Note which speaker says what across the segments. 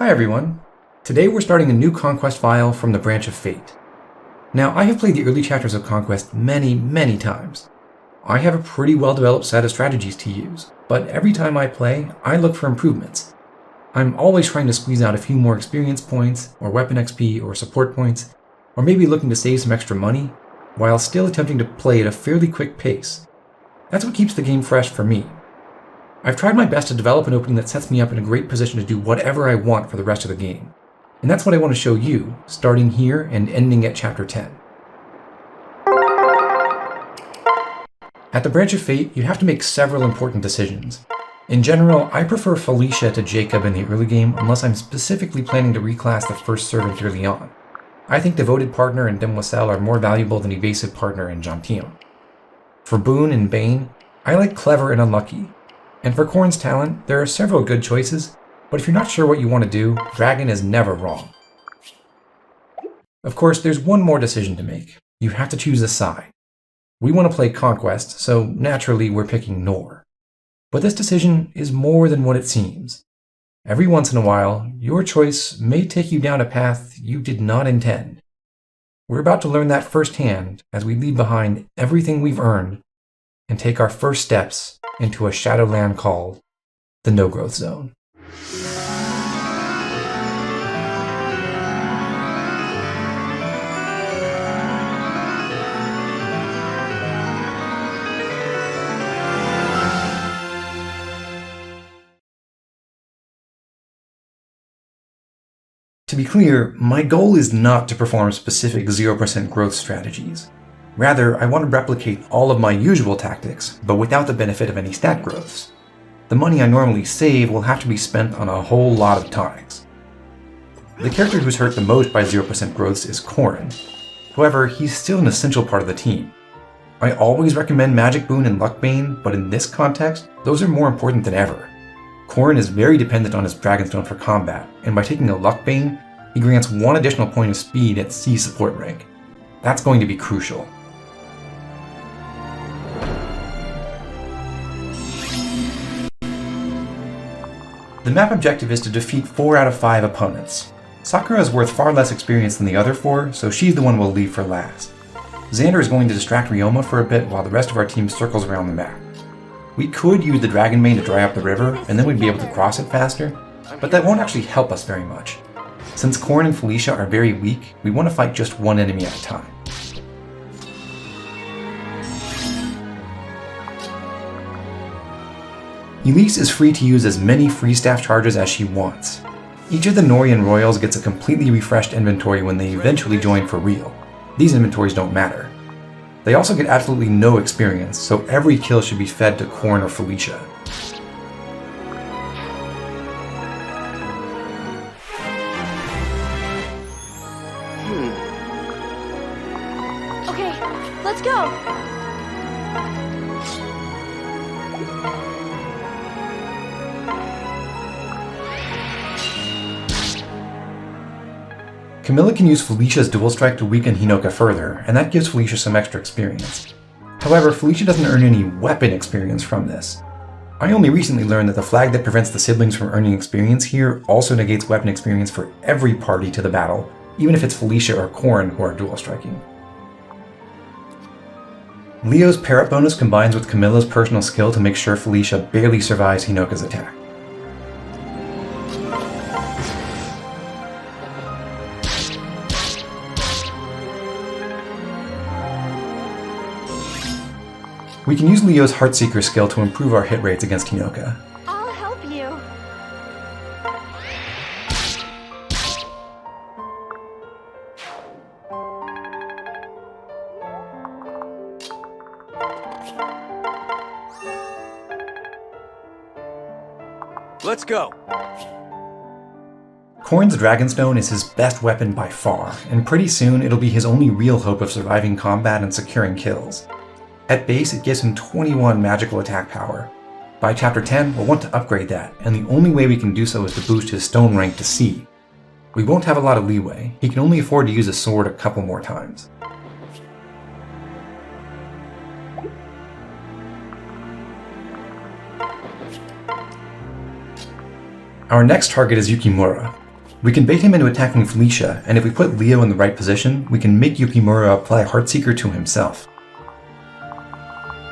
Speaker 1: Hi everyone! Today we're starting a new Conquest file from the Branch of Fate. Now, I have played the early chapters of Conquest many times. I have a pretty well-developed set of strategies to use, but every time I play, I look for improvements. I'm always trying to squeeze out a few more experience points, or weapon XP, or support points, or maybe looking to save some extra money, while still attempting to play at a fairly quick pace. That's what keeps the game fresh for me. I've tried my best to develop an opening that sets me up in a great position to do whatever I want for the rest of the game. And that's what I want to show you, starting here and ending at Chapter 10. At the Branch of Fate, you have to make several important decisions. In general, I prefer Felicia to Jakob in the early game unless I'm specifically planning to reclass the first servant early on. I think Devoted Partner and Demoiselle are more valuable than Evasive Partner and Gentilhomme. For Boon and Bane, I like Clever and Unlucky. And for Corrin's talent, there are several good choices, but if you're not sure what you want to do, Dragon is never wrong. Of course, there's one more decision to make. You have to choose a side. We want to play Conquest, so naturally we're picking Nor. But this decision is more than what it seems. Every once in a while, your choice may take you down a path you did not intend. We're about to learn that firsthand as we leave behind everything we've earned and take our first steps into a shadowland called the No-Growth Zone. To be clear, my goal is not to perform specific 0% growth strategies. Rather, I want to replicate all of my usual tactics, but without the benefit of any stat growths. The money I normally save will have to be spent on a whole lot of tonics. The character who's hurt the most by 0% growths is Corrin. However, he's still an essential part of the team. I always recommend Magic Boon and Luck Bane, but in this context, those are more important than ever. Corrin is very dependent on his Dragonstone for combat, and by taking a Luck Bane, he grants one additional point of speed at C support rank. That's going to be crucial. The map objective is to defeat 4 out of 5 opponents. Sakura is worth far less experience than the other 4, so she's the one we'll leave for last. Xander is going to distract Ryoma for a bit while the rest of our team circles around the map. We could use the Dragon Mane to dry up the river, and then we'd be able to cross it faster, but that won't actually help us very much. Since Corrin and Felicia are very weak, we want to fight just one enemy at a time. Elise is free to use as many free staff charges as she wants. Each of the Norian royals gets a completely refreshed inventory when they eventually join for real. These inventories don't matter. They also get absolutely no experience, so every kill should be fed to Corrin or Felicia.
Speaker 2: Okay, let's go!
Speaker 1: Camilla can use Felicia's Dual Strike to weaken Hinoka further, and that gives Felicia some extra experience. However, Felicia doesn't earn any weapon experience from this. I only recently learned that the flag that prevents the siblings from earning experience here also negates weapon experience for every party to the battle, even if it's Felicia or Corrin who are dual striking. Leo's parrot bonus combines with Camilla's personal skill to make sure Felicia barely survives Hinoka's attack. We can use Leo's Heartseeker skill to improve our hit rates against Hinoka.
Speaker 2: I'll help you.
Speaker 3: Let's go!
Speaker 1: Corrin's Dragonstone is his best weapon by far, and pretty soon it'll be his only real hope of surviving combat and securing kills. At base, it gives him 21 magical attack power. By Chapter 10, we'll want to upgrade that, and the only way we can do so is to boost his stone rank to C. We won't have a lot of leeway. He can only afford to use a sword a couple more times. Our next target is Yukimura. We can bait him into attacking Felicia, and if we put Leo in the right position, we can make Yukimura apply Heartseeker to himself.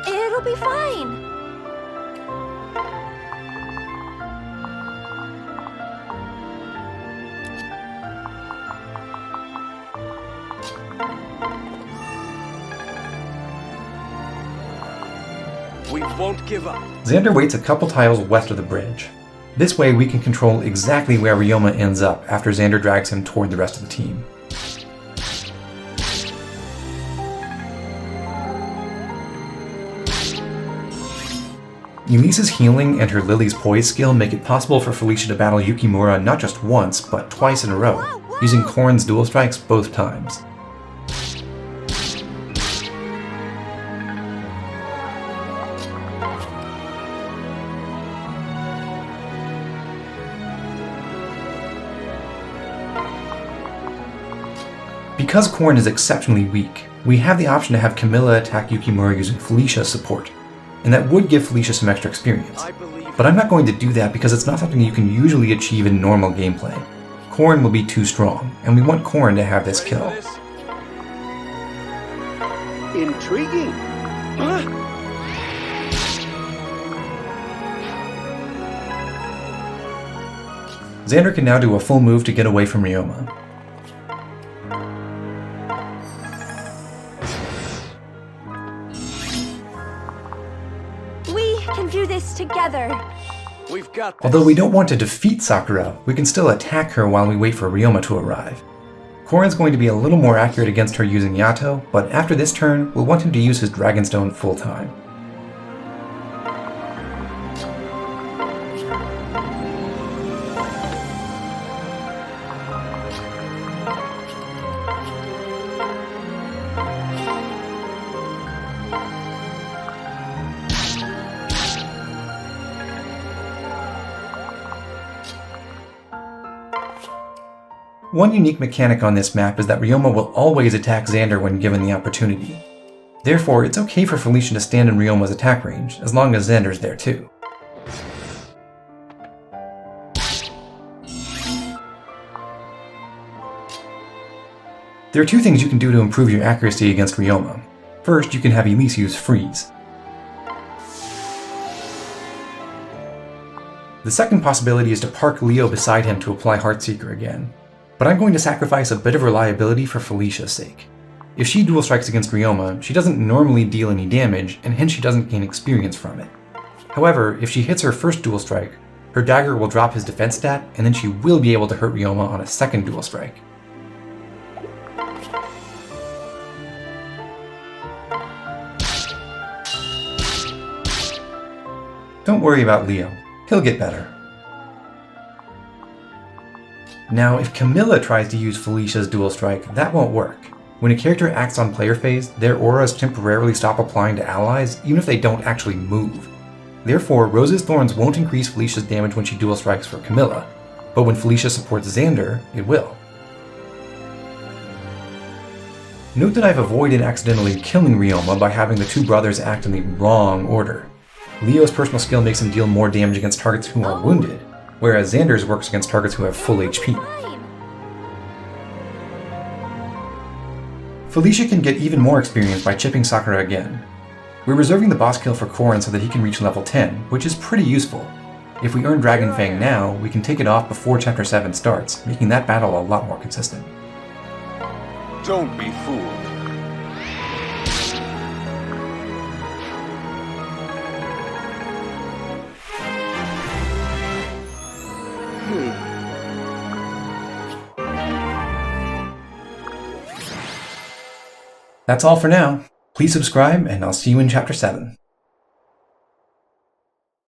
Speaker 2: It'll be fine.
Speaker 3: We won't give up.
Speaker 1: Xander waits a couple tiles west of the bridge. This way we can control exactly where Ryoma ends up after Xander drags him toward the rest of the team. Elise's healing and her Lily's poise skill make it possible for Felicia to battle Yukimura not just once, but twice in a row, using Corrin's dual strikes both times. Because Corrin is exceptionally weak, we have the option to have Camilla attack Yukimura using Felicia's support, and that would give Felicia some extra experience. But I'm not going to do that because it's not something you can usually achieve in normal gameplay. Corrin will be too strong, and we want Corrin to have this kill.
Speaker 3: Intriguing.
Speaker 1: Xander can now do a full move to get away from Ryoma.
Speaker 2: We can do this together.
Speaker 3: We've got this.
Speaker 1: Although we don't want to defeat Sakura, we can still attack her while we wait for Ryoma to arrive. Corrin's going to be a little more accurate against her using Yato, but after this turn, we'll want him to use his Dragonstone full time. One unique mechanic on this map is that Ryoma will always attack Xander when given the opportunity. Therefore, it's okay for Felicia to stand in Ryoma's attack range, as long as Xander's there too. There are two things you can do to improve your accuracy against Ryoma. First, you can have Elise use Freeze. The second possibility is to park Leo beside him to apply Heartseeker again. But I'm going to sacrifice a bit of reliability for Felicia's sake. If she dual strikes against Ryoma, she doesn't normally deal any damage, and hence she doesn't gain experience from it. However, if she hits her first dual strike, her dagger will drop his defense stat, and then she will be able to hurt Ryoma on a second dual strike. Don't worry about Leo, he'll get better. Now, if Camilla tries to use Felicia's dual strike, that won't work. When a character acts on player phase, their auras temporarily stop applying to allies, even if they don't actually move. Therefore, Rose's Thorns won't increase Felicia's damage when she dual strikes for Camilla, but when Felicia supports Xander, it will. Note that I've avoided accidentally killing Ryoma by having the two brothers act in the wrong order. Leo's personal skill makes him deal more damage against targets who are wounded, whereas Xander's works against targets who have full HP.
Speaker 2: Fine.
Speaker 1: Felicia can get even more experience by chipping Sakura again. We're reserving the boss kill for Corrin so that he can reach level 10, which is pretty useful. If we earn Dragon Fang now, we can take it off before Chapter 7 starts, making that battle a lot more consistent.
Speaker 3: Don't be fooled.
Speaker 1: That's all for now. Please subscribe, and I'll see you in Chapter 7.